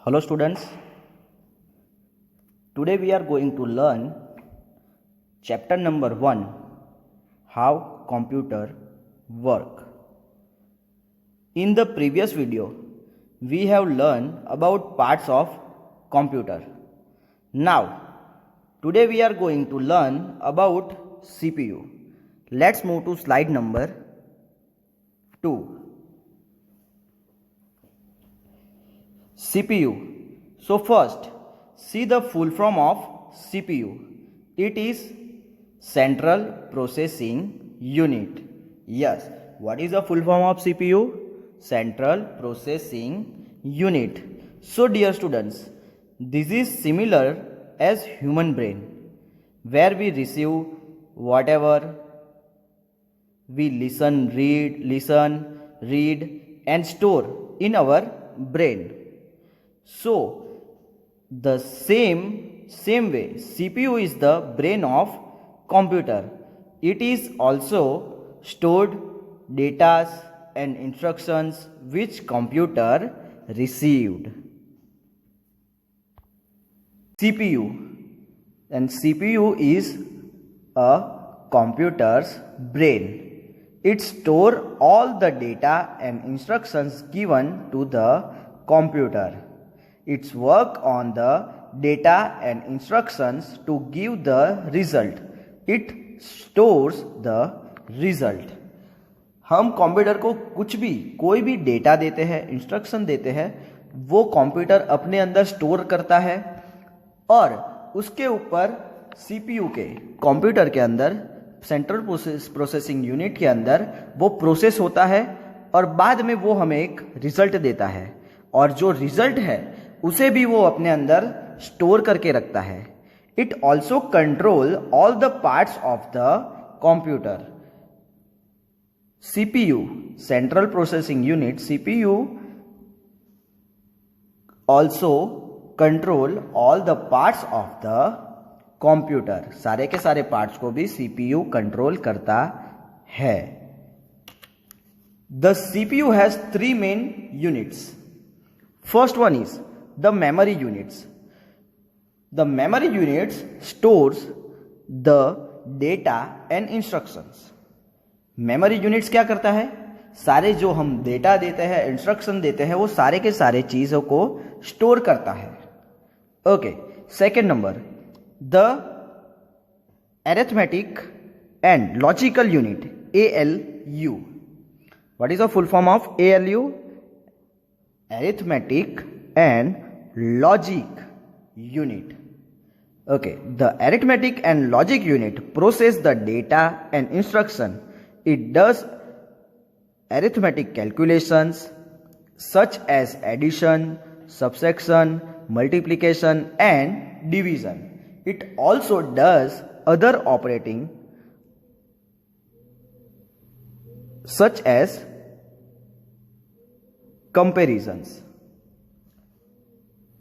Hello students, today we are going to learn chapter number 1, how computer work. In the previous video, we have learned about parts of computer. Now, today we are going to learn about CPU. Let's move to slide number 2. CPU. So first, see the full form of CPU. It is Central Processing Unit. Yes, what is the full form of CPU? Central Processing Unit. So dear students, this is similar as human brain, where we receive whatever we listen, read and store in our brain. So the same way CPU is the brain of computer. It is also stored data and instructions which computer received. CPU, and CPU is a computer's brain. It stores all the data and instructions given to the computer. Its work on the data and instructions to give the result. It stores the result. हम computer को कुछ भी कोई भी data देते हैं, instruction देते हैं, वो कंप्यूटर अपने अंदर स्टोर करता है और उसके ऊपर सीपीयू के कंप्यूटर के अंदर सेंट्रल प्रोसेसिंग यूनिट के अंदर वो प्रोसेस होता है और बाद में वो हमें एक रिजल्ट देता है और जो रिजल्ट है उसे भी वो अपने अंदर स्टोर करके रखता है. It also control all the parts of the computer. CPU, central processing unit, CPU also control all the parts of the computer. सारे के सारे पार्ट्स को भी सीपीयू कंट्रोल करता है. The CPU has 3 main units. First one is the memory units. The memory units stores the data and instructions. Memory units क्या करता है? सारे जो हम डेटा देते हैं, इंस्ट्रक्शन देते हैं, वो सारे के सारे चीजों को स्टोर करता है. Okay. Second number, the arithmetic and logical unit, ALU. What is the full form of ALU? Arithmetic and logic unit. Okay, the arithmetic and logic unit process the data and instruction. It does arithmetic calculations such as addition, subtraction, multiplication and division. It also does other operating such as comparisons.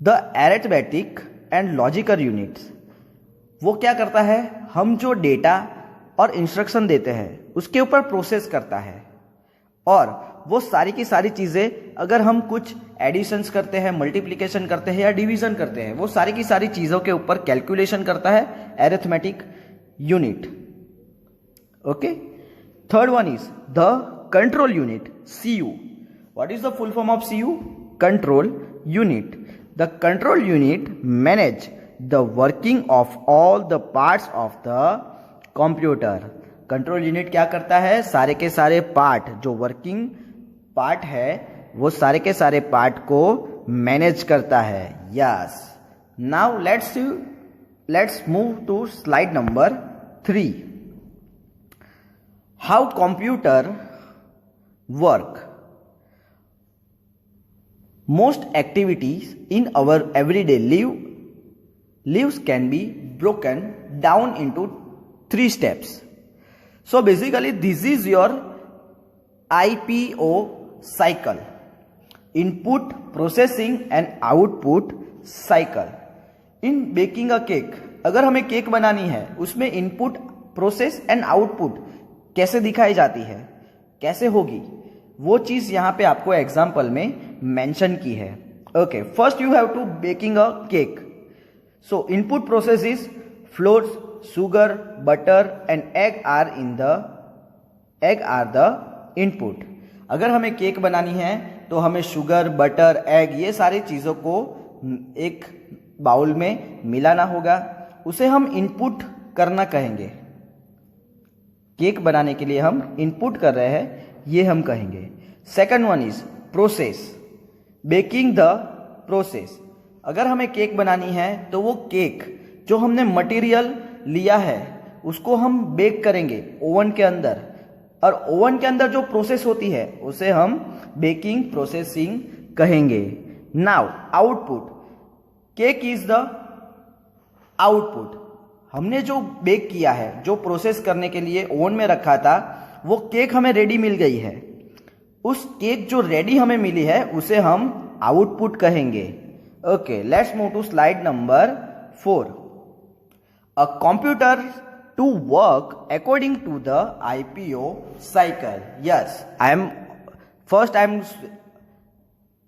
The arithmetic and logical units, वो क्या करता है? हम जो data और instruction देते हैं उसके ऊपर प्रोसेस करता है और वो सारी की सारी चीजें, अगर हम कुछ एडिशंस करते हैं, मल्टीप्लिकेशन करते हैं या डिवीजन करते हैं, वो सारी की सारी चीजों के ऊपर कैलकुलेशन करता है arithmetic unit. Okay. Third one is the control unit, CU. What is the full form of CU? Control unit. The control unit manage the working of all the parts of the computer. Control unit क्या करता है? सारे के सारे part, जो working part है, वो सारे के सारे पार्ट को मैनेज करता है. Yes. Now let's move to slide number 3. How computer work. Most activities in our everyday lives can be broken down into 3 steps. So basically this is your IPO cycle, input, processing and output cycle. In baking a cake, अगर हमें cake बनानी है, उसमें input, process and output कैसे दिखाई जाती है, कैसे होगी, वो चीज यहां पे आपको एग्जाम्पल में मेंशन की है. Okay, first you have to baking a cake. So input process is flour, sugar, butter and egg are the input. अगर हमें केक बनानी है तो हमें शुगर, बटर, एग ये सारी चीज़ों को एक बाउल में मिलाना होगा, उसे हम इनपुट करना कहेंगे। केक बनाने के लिए हम इनपुट कर रहे हैं, ये हम कहेंगे। Second one is process, baking the process. अगर हमें केक बनानी है तो वो केक जो हमने मटेरियल लिया है उसको हम बेक करेंगे ओवन के अंदर, और ओवन के अंदर जो प्रोसेस होती है उसे हम बेकिंग प्रोसेसिंग कहेंगे। Now output, cake is the output. हमने जो बेक किया है, जो प्रोसेस करने के लिए ओवन में रखा था, वो केक हमें रेडी मिल गई है। उस केक जो रेडी हमें मिली है उसे हम आउटपुट कहेंगे। Okay, let's move to slide number 4। A computer to work according to the IPO cycle. Yes, I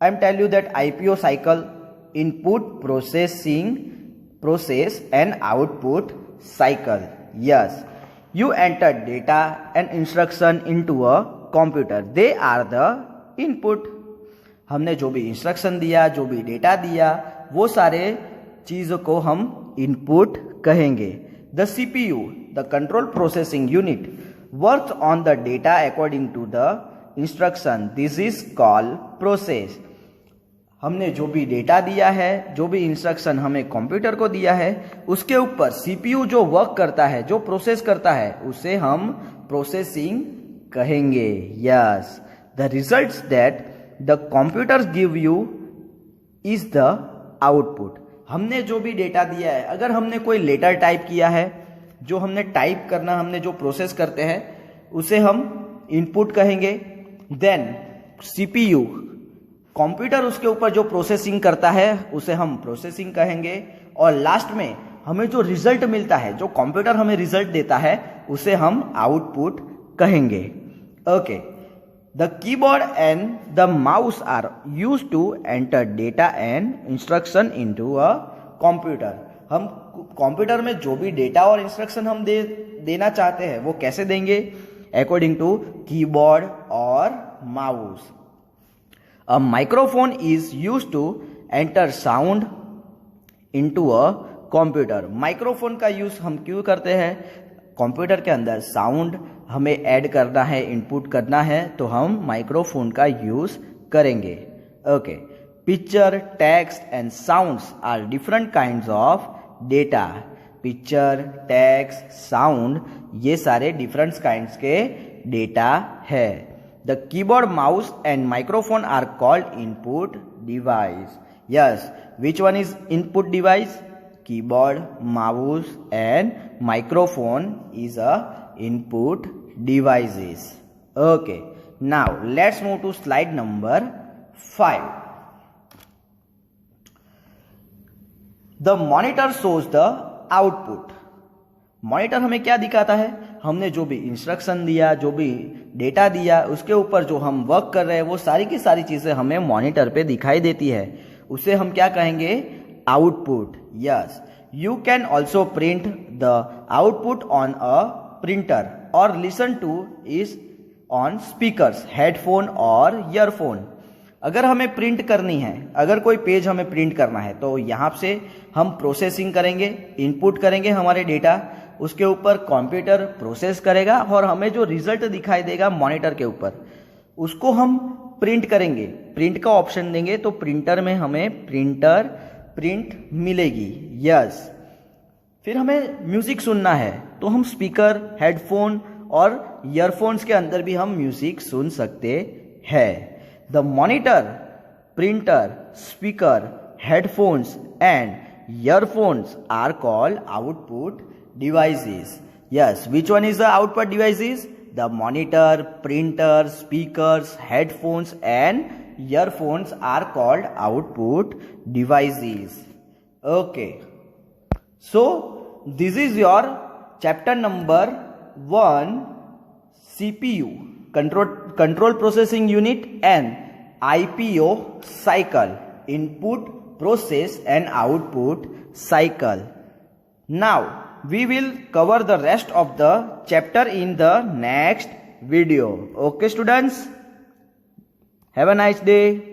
am tell you that IPO cycle, input, process and output cycle. Yes, you enter data and instruction into a computer. They are the input. हमने जो भी instruction दिया, जो भी data दिया, वो सारे चीजों को हम इनपुट कहेंगे। The CPU, the control processing unit, works on the data according to the instruction. This is called process. हमने जो भी डेटा दिया है, जो भी इंस्ट्रक्शन हमें कंप्यूटर को दिया है, उसके ऊपर CPU जो वर्क करता है, जो प्रोसेस करता है, उसे हम प्रोसेसिंग कहेंगे। Yes, the results that the computers give you is the output. हमने जो भी डेटा दिया है, अगर हमने कोई लेटर टाइप किया है, जो हमने टाइप करना, हमने जो प्रोसेस करते हैं उसे हम इनपुट कहेंगे। देन CPU, कंप्यूटर उसके ऊपर जो प्रोसेसिंग करता है उसे हम प्रोसेसिंग कहेंगे। और लास्ट में हमें जो रिजल्ट मिलता है, जो कंप्यूटर हमें रिजल्ट देता है, उसे हम आउटपुट कहेंगे। Okay, the keyboard and the mouse are used to enter data and instruction into a computer. हम कंप्यूटर में जो भी डेटा और इंस्ट्रक्शन हम देना चाहते हैं वो कैसे देंगे? अकॉर्डिंग टू कीबोर्ड और mouse. A microphone is used to enter sound into a computer. Microphone का यूज हम क्यों करते हैं? कंप्यूटर के अंदर साउंड हमें ऐड करना है, इनपुट करना है, तो हम माइक्रोफोन का यूज करेंगे। Okay, picture, text and sounds are different kinds of data. Picture, text, sound ये सारे डिफरेंट काइंड्स के डेटा है। The keyboard, mouse and microphone are called input device. Yes, which one is input device? Keyboard, mouse and microphone is a input devices. Okay, now let's move to slide number 5. The monitor shows the output. Monitor हमें क्या दिखाता है? हमने जो भी instruction दिया, जो भी डेटा दिया, उसके ऊपर जो हम वर्क कर रहे हैं वो सारी की सारी चीजें हमें मॉनिटर पे दिखाई देती है। उसे हम क्या कहेंगे? Output. Yes, you can also print the output on a printer और listen to is on speakers, headphone और ईयरफोन। अगर हमें प्रिंट करनी है, अगर कोई पेज हमें प्रिंट करना है, तो यहाँ से हम प्रोसेसिंग करेंगे, इनपुट करेंगे हमारे डेटा, उसके ऊपर कंप्यूटर प्रोसेस करेगा और हमें जो रिजल्ट दिखाई देगा मॉनिटर के ऊपर, उसको हम प्रिंट करेंगे। प्रिंट का ऑप्शन देंगे तो प्रिंटर में हमें प्रिंट मिलेगी। यस, फिर हमें म्यूजिक सुनना है तो हम स्पीकर, हेडफोन और ईयरफोन्स के अंदर भी हम म्यूजिक सुन सकते हैं। The monitor, printer, speaker, headphones and earphones are called output devices. Yes, which one is the output devices? The monitor, printer, speakers, headphones and earphones are called output devices. Okay. So, this is your chapter number 1, CPU, control processing unit and IPO cycle. input, process and output cycle. Now we will cover the rest of the chapter in the next video. Okay students, have a nice day.